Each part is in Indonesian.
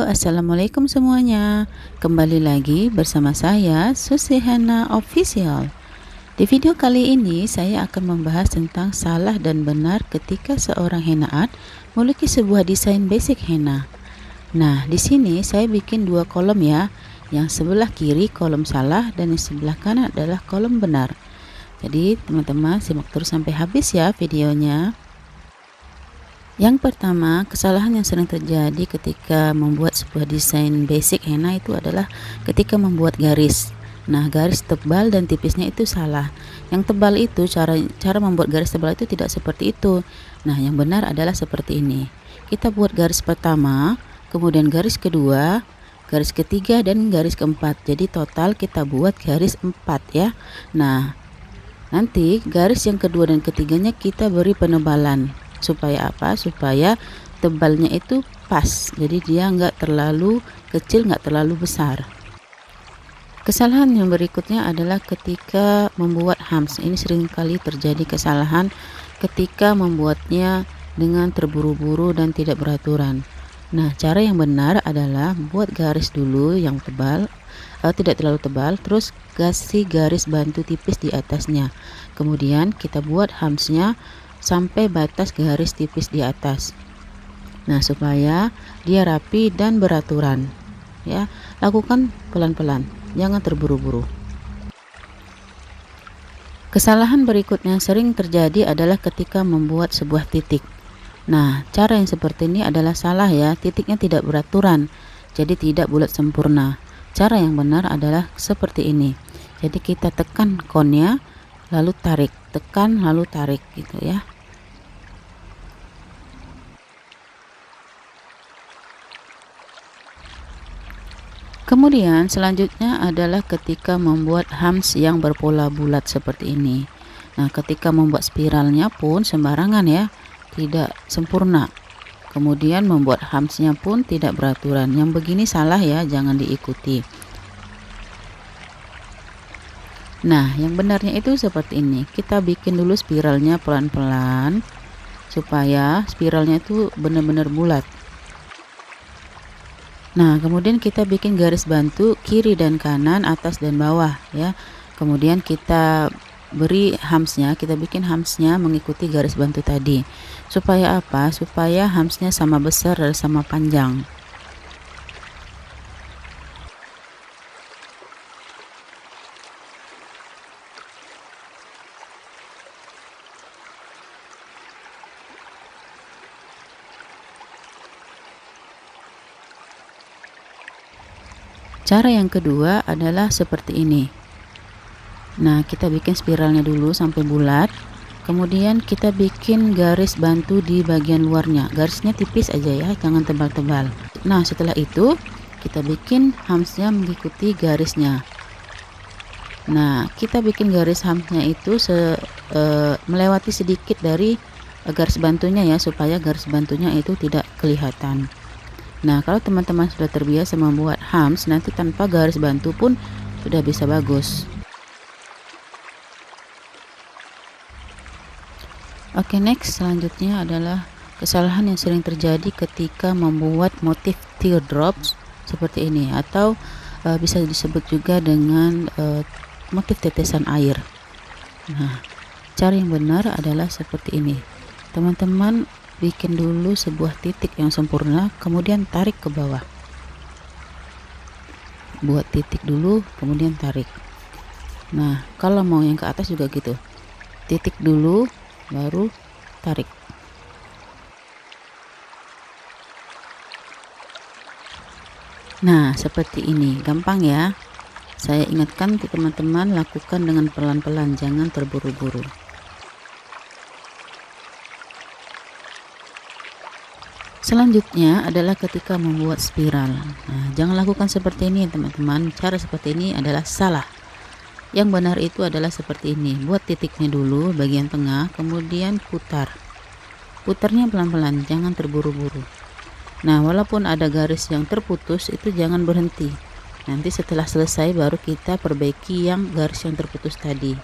Assalamualaikum semuanya. Kembali lagi bersama saya, Susi Hana Official. Di video kali ini, saya akan membahas tentang salah dan benar ketika seorang henna art memiliki sebuah desain basic henna. Nah, di sini saya bikin dua kolom ya. Yang sebelah kiri kolom salah dan yang sebelah kanan adalah kolom benar. Jadi, teman-teman simak terus sampai habis ya videonya. Yang pertama, kesalahan yang sering terjadi ketika membuat sebuah desain basic henna itu adalah ketika membuat garis. Nah, garis tebal dan tipisnya itu salah. Yang tebal itu cara membuat garis tebal itu tidak seperti itu. Nah, yang benar adalah seperti ini. Kita buat garis pertama, kemudian garis kedua, garis ketiga dan garis keempat. Jadi total kita buat garis 4 ya. Nah, nanti garis yang kedua dan ketiganya kita beri penebalan. Supaya apa? Supaya tebalnya itu pas, jadi dia nggak terlalu kecil, nggak terlalu besar. Kesalahan yang berikutnya adalah ketika membuat hams. Ini sering kali terjadi kesalahan ketika membuatnya dengan terburu-buru dan tidak beraturan. Nah, cara yang benar adalah buat garis dulu yang tebal, tidak terlalu tebal, terus kasih garis bantu tipis di atasnya. Kemudian kita buat hamsnya sampai batas garis tipis di atas. Nah, supaya dia rapi dan beraturan ya. Lakukan pelan-pelan, jangan terburu-buru. Kesalahan berikutnya sering terjadi adalah ketika membuat sebuah titik. Nah, cara yang seperti ini adalah salah ya. Titiknya tidak beraturan, jadi tidak bulat sempurna. Cara yang benar adalah seperti ini. Jadi kita tekan konnya, lalu tarik, tekan lalu tarik gitu ya. Kemudian selanjutnya adalah ketika membuat hams yang berpola bulat seperti ini. Nah, ketika membuat spiralnya pun sembarangan ya, tidak sempurna. Kemudian membuat hamsnya pun tidak beraturan. Yang begini salah ya, jangan diikuti. Nah, yang benarnya itu seperti ini. Kita bikin dulu spiralnya pelan-pelan supaya spiralnya itu benar-benar bulat. Nah, kemudian kita bikin garis bantu kiri dan kanan, atas dan bawah ya. Kemudian kita beri hamsnya, kita bikin hamsnya mengikuti garis bantu tadi. Supaya apa? Supaya hamsnya sama besar dan sama panjang. Cara yang kedua adalah seperti ini. Nah, kita bikin spiralnya dulu sampai bulat. Kemudian kita bikin garis bantu di bagian luarnya. Garisnya tipis aja ya, jangan tebal-tebal. Nah, setelah itu kita bikin hamsnya mengikuti garisnya. Nah, kita bikin garis hamsnya itu melewati sedikit dari garis bantunya ya, supaya garis bantunya itu tidak kelihatan. Nah, kalau teman-teman sudah terbiasa membuat hams, nanti tanpa garis bantu pun sudah bisa bagus. Oke, next selanjutnya adalah kesalahan yang sering terjadi ketika membuat motif teardrops seperti ini, atau bisa disebut juga dengan motif tetesan air. Nah, cara yang benar adalah seperti ini. Teman-teman bikin dulu sebuah titik yang sempurna, kemudian tarik ke bawah. Buat titik dulu, kemudian tarik. Nah, kalau mau yang ke atas juga gitu. Titik dulu, baru tarik. Nah, seperti ini. Gampang ya. Saya ingatkan ke teman-teman, lakukan dengan pelan-pelan, jangan terburu-buru. Selanjutnya adalah ketika membuat spiral. Nah, jangan lakukan seperti ini teman-teman. Cara seperti ini adalah salah. Yang benar itu adalah seperti ini. Buat titiknya dulu bagian tengah, kemudian putar. Putarnya pelan-pelan, jangan terburu-buru. Nah, walaupun ada garis yang terputus, itu jangan berhenti. Nanti setelah selesai baru kita perbaiki yang garis yang terputus tadi.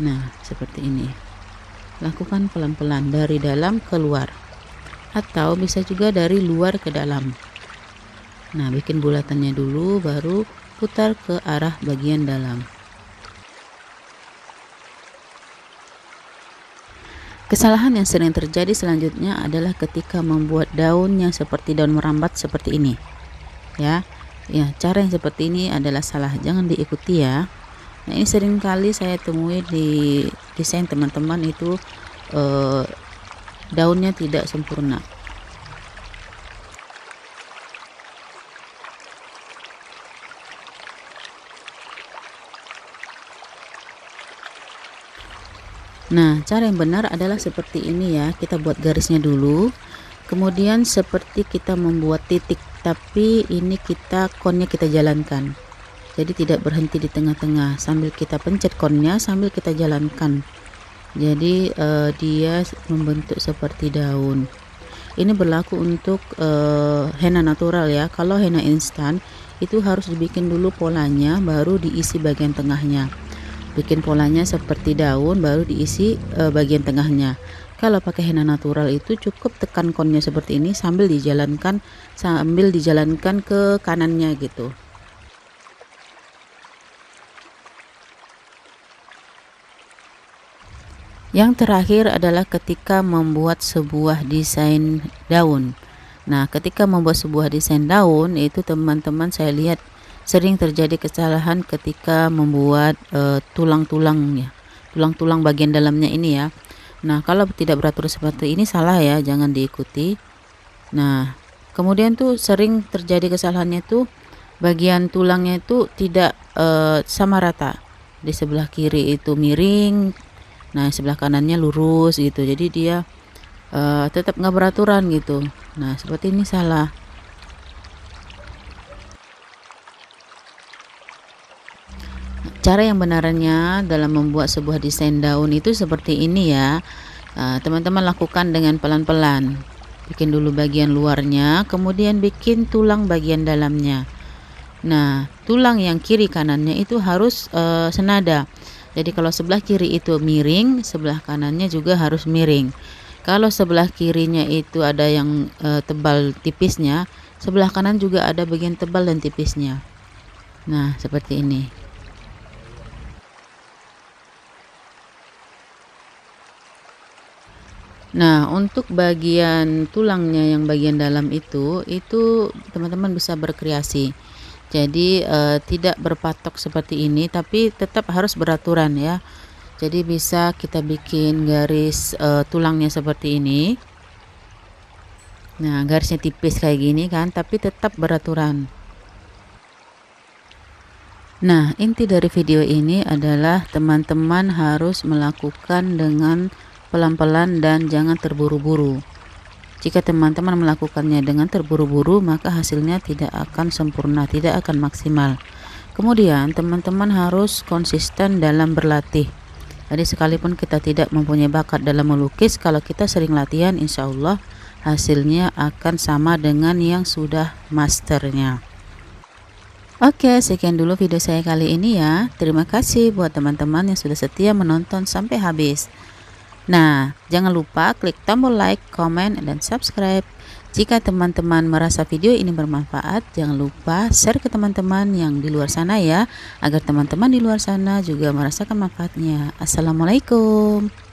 Nah, seperti ini. Lakukan pelan-pelan dari dalam ke luar, atau bisa juga dari luar ke dalam. Nah, bikin bulatannya dulu baru putar ke arah bagian dalam. Kesalahan yang sering terjadi selanjutnya adalah ketika membuat daun yang seperti daun merambat seperti ini. Ya, cara yang seperti ini adalah salah, jangan diikuti ya. Nah, ini sering kali saya temui di desain teman-teman itu daunnya tidak sempurna. Nah, cara yang benar adalah seperti ini ya. Kita buat garisnya dulu. Kemudian seperti kita membuat titik, tapi ini konnya kita jalankan. Jadi tidak berhenti di tengah-tengah, sambil kita pencet konnya sambil kita jalankan. Jadi dia membentuk seperti daun. Ini berlaku untuk henna natural ya. Kalau henna instan itu harus dibikin dulu polanya, baru diisi bagian tengahnya. Bikin polanya seperti daun, baru diisi bagian tengahnya. Kalau pakai henna natural itu cukup tekan konnya seperti ini sambil dijalankan ke kanannya gitu. Yang terakhir adalah ketika membuat sebuah desain daun. Nah, ketika membuat sebuah desain daun itu teman-teman saya lihat sering terjadi kesalahan ketika membuat tulang-tulang bagian dalamnya ini ya. Nah, kalau tidak beratur seperti ini salah ya, jangan diikuti. Nah, kemudian tuh sering terjadi kesalahannya tuh bagian tulangnya itu tidak sama rata. Di sebelah kiri itu miring, nah sebelah kanannya lurus gitu. Jadi dia tetap nggak beraturan gitu. Nah, seperti ini salah. Cara yang benarnya dalam membuat sebuah desain daun itu seperti ini ya. Teman-teman lakukan dengan pelan-pelan. Bikin dulu bagian luarnya, kemudian bikin tulang bagian dalamnya. Nah, tulang yang kiri kanannya itu harus senada. Jadi kalau sebelah kiri itu miring, sebelah kanannya juga harus miring. Kalau sebelah kirinya itu ada yang tebal tipisnya, sebelah kanan juga ada bagian tebal dan tipisnya. Nah, seperti ini. Nah, untuk bagian tulangnya yang bagian dalam itu teman-teman bisa berkreasi. Jadi tidak berpatok seperti ini, tapi tetap harus beraturan ya. Jadi bisa kita bikin garis tulangnya seperti ini. Nah, garisnya tipis kayak gini kan, tapi tetap beraturan. Nah, inti dari video ini adalah teman-teman harus melakukan dengan pelan-pelan dan jangan terburu-buru. Jika teman-teman melakukannya dengan terburu-buru, maka hasilnya tidak akan sempurna, tidak akan maksimal. Kemudian teman-teman harus konsisten dalam berlatih. Jadi sekalipun kita tidak mempunyai bakat dalam melukis, kalau kita sering latihan, insya Allah hasilnya akan sama dengan yang sudah masternya. Oke, sekian dulu video saya kali ini ya. Terima kasih buat teman-teman yang sudah setia menonton sampai habis. Nah, jangan lupa klik tombol like, komen, dan subscribe. Jika teman-teman merasa video ini bermanfaat, jangan lupa share ke teman-teman yang di luar sana ya, agar teman-teman di luar sana juga merasakan manfaatnya. Assalamualaikum.